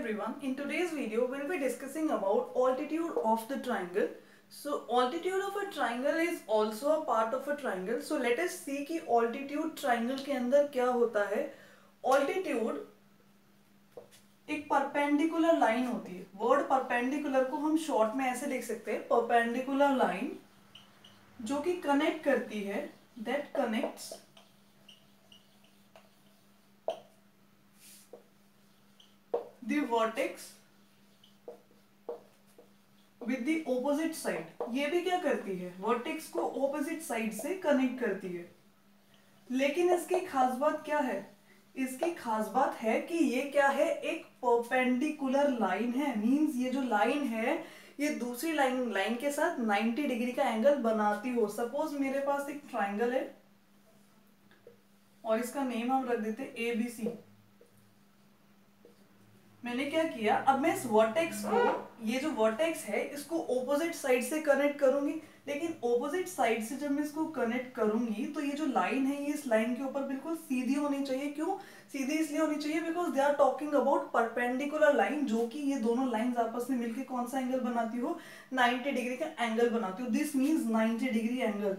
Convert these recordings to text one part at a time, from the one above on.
everyone, in today's video we'll be discussing about altitude of the triangle. So altitude of a triangle is also a part of a triangle. So let us see कि altitude triangle के अंदर क्या होता है. Altitude एक perpendicular line होती है. Word perpendicular को हम शॉर्ट में ऐसे लिख सकते हैं, परपेंडिकुलर लाइन जो कि कनेक्ट करती है, that connects the vertex with the opposite side. ये भी क्या करती है, वर्टेक्स को ऑपोजिट साइड से कनेक्ट करती है. लेकिन इसकी खास बात क्या है, इसकी खास बात है कि ये क्या है, एक परपेंडिकुलर लाइन है. मींस ये जो लाइन है ये दूसरी लाइन के साथ 90 डिग्री का एंगल बनाती हो. सपोज मेरे पास एक ट्राइंगल है और इसका नेम हम रख देते हैं ABC. मैंने क्या किया, अब मैं इस वर्टेक्स को, ये जो वर्टेक्स है इसको ऑपोजिट साइड से कनेक्ट करूंगी. लेकिन ऑपोजिट साइड से जब मैं इसको कनेक्ट करूंगी तो ये जो लाइन है ये इस लाइन के ऊपर बिल्कुल सीधी होनी चाहिए. क्यों सीधी इसलिए होनी चाहिए, because they are talking about perpendicular line, जो कि ये दोनों लाइंस आपस में मिलकर कौन सा एंगल बनाती हो, 90 डिग्री का एंगल बनाती हो. This means 90 degree angle.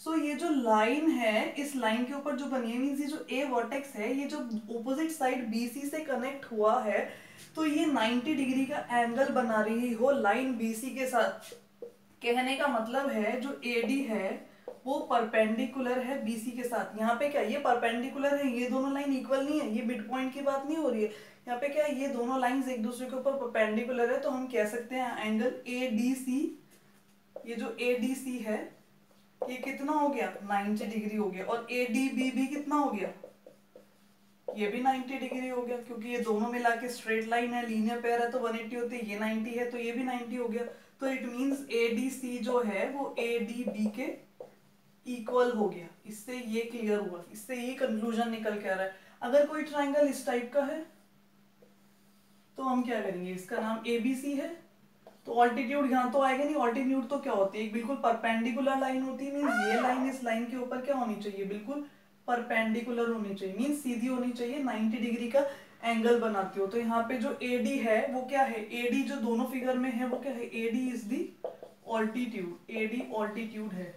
So ये जो लाइन है इस लाइन के ऊपर जो बनी है, मीन्स ये जो ए वर्टेक्स है ये जो ऑपोजिट साइड BC से कनेक्ट हुआ है तो ये 90 डिग्री का एंगल बना रही हो लाइन BC के साथ. कहने का मतलब है जो AD है वो परपेंडिकुलर है BC के साथ. यहाँ पे क्या ये परपेंडिकुलर है, ये दोनों लाइन इक्वल नहीं है, ये मिड पॉइंट की बात नहीं हो रही है. यहाँ पे क्या ये दोनों लाइंस एक दूसरे के ऊपर परपेंडिकुलर है, तो हम कह सकते हैं एंगल ADC, ये जो ADC है ये कितना हो गया, 90 डिग्री हो गया. और ADB भी कितना हो गया, ये भी 90 डिग्री हो गया, क्योंकि ये दोनों मिला के स्ट्रेट लाइन है, लीनियर पेयर है तो 180 होती है, ये 90 है तो ये भी 90 हो गया. तो इट मींस ADC जो है वो ADB के इक्वल हो गया. इससे ये क्लियर हुआ, इससे ये कंक्लूजन निकल के आ रहा है. अगर कोई ट्राइंगल इस टाइप का है तो हम क्या करेंगे, इसका नाम ABC है. तो ऑल्टीट्यूड यहाँ तो आएगा नहीं. ऑल्टीट्यूड तो क्या होती है, एक बिल्कुल परपेंडिकुलर लाइन होती है. मींस ये लाइन इस लाइन के ऊपर क्या होनी चाहिए, बिल्कुल परपेंडिकुलर होनी चाहिए, मींस सीधी होनी चाहिए, 90 डिग्री का एंगल बनाती हो. तो यहाँ पे जो AD है वो क्या है, AD जो दोनों फिगर में है वो क्या है, AD is the altitude. AD altitude है.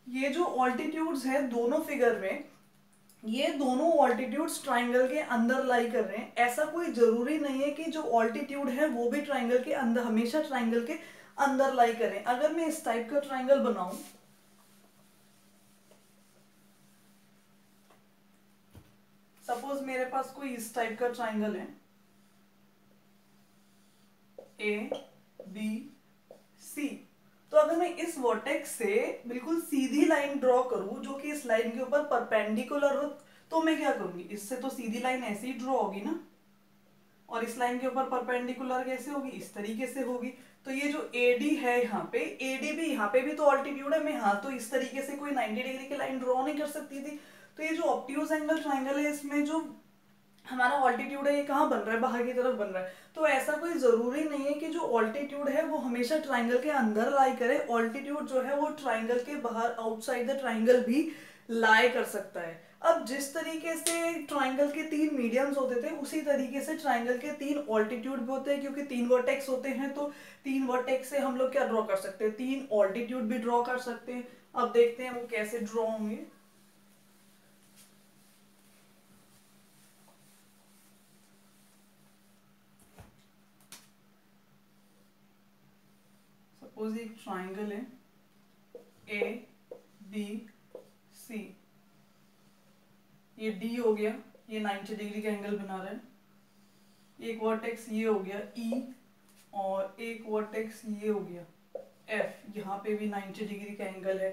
ये जो ऑल्टीट्यूड्स है दोनों फिगर में, ये दोनों ऑल्टीट्यूड्स ट्राइंगल के अंदर लाई कर रहे हैं. ऐसा कोई जरूरी नहीं है कि जो ऑल्टीट्यूड है वो भी ट्राइंगल के अंदर, हमेशा ट्राइंगल के अंदर लाई करें. अगर मैं इस टाइप का ट्राइंगल बनाऊं, सपोज मेरे पास कोई इस टाइप का ट्राइंगल है ABC, तो अगर मैं इस वर्टेक्स से बिल्कुल सीधी लाइन ड्रॉ करूं जो कि इस लाइन के ऊपर परपेंडिकुलर हो, तो मैं क्या करूंगी, इससे तो सीधी लाइन ऐसे ही ड्रॉ होगी ना, और इस लाइन के ऊपर परपेंडिकुलर कैसे होगी, इस तरीके से होगी. तो ये जो AD है यहाँ पे, AD भी यहाँ पे भी तो ऑल्टीट्यूड है. मैं हाँ तो इस तरीके से कोई 90 डिग्री की लाइन ड्रॉ नहीं कर सकती थी. तो ये जो ऑब्ट्यूज एंगल ट्राइंगल है इसमें जो हमारा ऑल्टीट्यूड है ये कहाँ बन रहा है, बाहर की तरफ बन रहा है. तो ऐसा कोई जरूरी नहीं है कि जो ऑल्टीट्यूड है वो हमेशा ट्राइंगल के अंदर लाई करे. ऑल्टीट्यूड जो है वो ट्राइंगल के बाहर, आउटसाइड द ट्राइंगल भी लाई कर सकता है. अब जिस तरीके से ट्राइंगल के 3 मीडियम्स होते थे उसी तरीके से ट्राइंगल के 3 ऑल्टीट्यूड भी होते हैं. क्योंकि 3 वर्टेक्स होते हैं तो 3 वर्टेक्स से हम लोग क्या ड्रॉ कर सकते हैं, 3 ऑल्टीट्यूड भी ड्रॉ कर सकते हैं. अब देखते हैं वो कैसे ड्रॉ होंगे. सपोज एक ट्राइंगल है ABC, ये D हो गया, ये 90 डिग्री का एंगल बना रहा है. एक वर्टेक्स ये हो गया E, और एक वर्टेक्स ये हो गया F, यहाँ पे भी 90 डिग्री का एंगल है.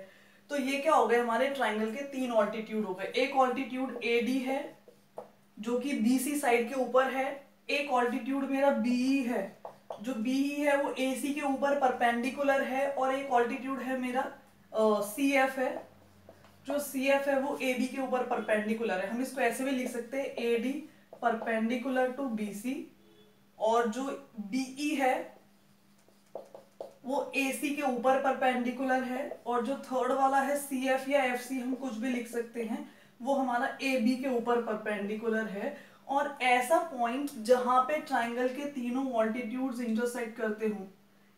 तो ये क्या हो गए, हमारे ट्राइंगल के 3 ऑल्टीट्यूड हो गए. एक ऑल्टीट्यूड AD है जो कि BC साइड के ऊपर है. एक ऑल्टीट्यूड मेरा BE है, जो BE है वो AC के ऊपर परपेंडिकुलर है. और एक ऑल्टीट्यूड है मेरा CF है, जो CF है वो AB के ऊपर परपेंडिकुलर है. हम इसको ऐसे भी लिख सकते हैं, AD परपेंडिकुलर टू BC, और जो BE है वो AC के ऊपर परपेंडिकुलर है. और जो थर्ड वाला है CF या FC, हम कुछ भी लिख सकते हैं, वो हमारा AB के ऊपर परपेंडिकुलर है. और ऐसा पॉइंट जहां पे ट्राइंगल के तीनों ऑल्टीट्यूड्स इंटरसेक्ट करते हो,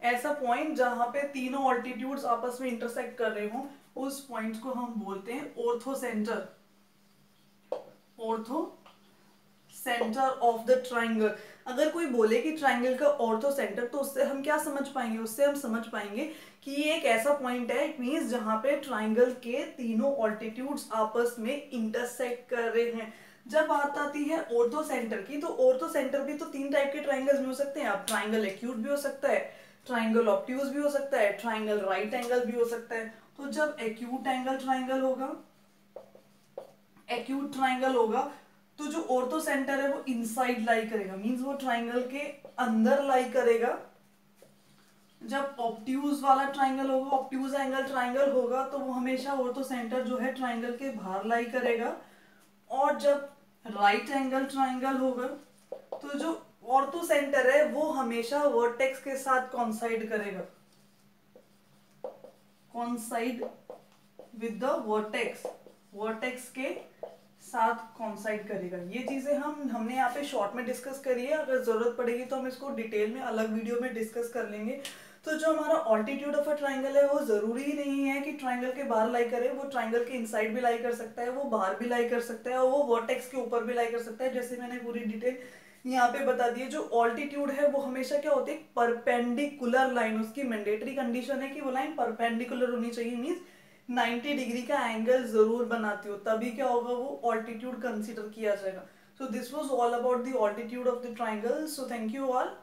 ऐसा पॉइंट जहां पे तीनों ऑल्टीट्यूड्स आपस में इंटरसेक्ट कर रहे हो, उस पॉइंट को हम बोलते हैं ortho centre, ortho centre of the triangle. अगर कोई बोले कि ट्राइंगल का ऑर्थो सेंटर, तो उससे हम क्या समझ पाएंगे, उससे हम समझ पाएंगे कि ये एक ऐसा पॉइंट है, इट मींस जहां पे ट्राइंगल के तीनों ऑल्टीट्यूड्स आपस में इंटरसेक्ट कर रहे हैं। जब बात आती है ऑर्थो सेंटर की, तो ऑर्थो सेंटर भी तो तीन टाइप के ट्राइंगल्स में हो सकते हैं। अब ट्राइंगल एक्यूट भी हो सकता है, ट्राइंगल ऑब्ट्यूज भी हो सकता है, ट्राइंगल राइट एंगल भी हो सकता है। तो जब एक्यूट एंगल ट्राइंगल होगा, एक्यूट ट्राइंगल होगा, तो जो ऑर्थो सेंटर है वो इनसाइड लाई करेगा, मींस वो ट्राइंगल के अंदर लाई करेगा। जब ऑब्ट्यूज वाला ट्राइंगल होगा, ऑब्ट्यूज एंगल ट्राइंगल होगा, तो वो हमेशा ऑर्थो सेंटर जो है ट्राइंगल के बाहर लाई करेगा। और जब राइट एंगल ट्राइंगल होगा, तो जो ऑर्थो सेंटर है वो हमेशा वर्टेक्स के साथ कॉन्साइड करेगा, कॉन्साइड विद द वर्टेक्स, वर्टेक्स के साथ कॉन्साइड करेगा। ये चीजें हमने यहाँ पे शॉर्ट में डिस्कस करी है, अगर जरूरत पड़ेगी तो हम इसको डिटेल में अलग वीडियो में डिस्कस कर लेंगे। तो जो हमारा ऑल्टीट्यूड ऑफ अ ट्राइंगल है, वो जरूरी ही नहीं है कि ट्राइंगल के बाहर लाई करे, वो ट्राइंगल के इनसाइड भी लाई कर सकता है, वो बाहर भी लाई कर सकता है, और वो वर्टेक्स के ऊपर भी लाई कर सकता है। जैसे मैंने पूरी डिटेल यहाँ पे बता दी है। जो ऑल्टीट्यूड है वो हमेशा क्या होती है, परपेंडिकुलर लाइन, उसकी मैंडेटरी कंडीशन है कि वो लाइन परपेंडिकुलर होनी चाहिए, मीन्स 90 डिग्री का एंगल जरूर बनाती हो, तभी क्या होगा, वो ऑल्टीट्यूड कंसीडर किया जाएगा। So this was all about the altitude of the triangle. So thank you all.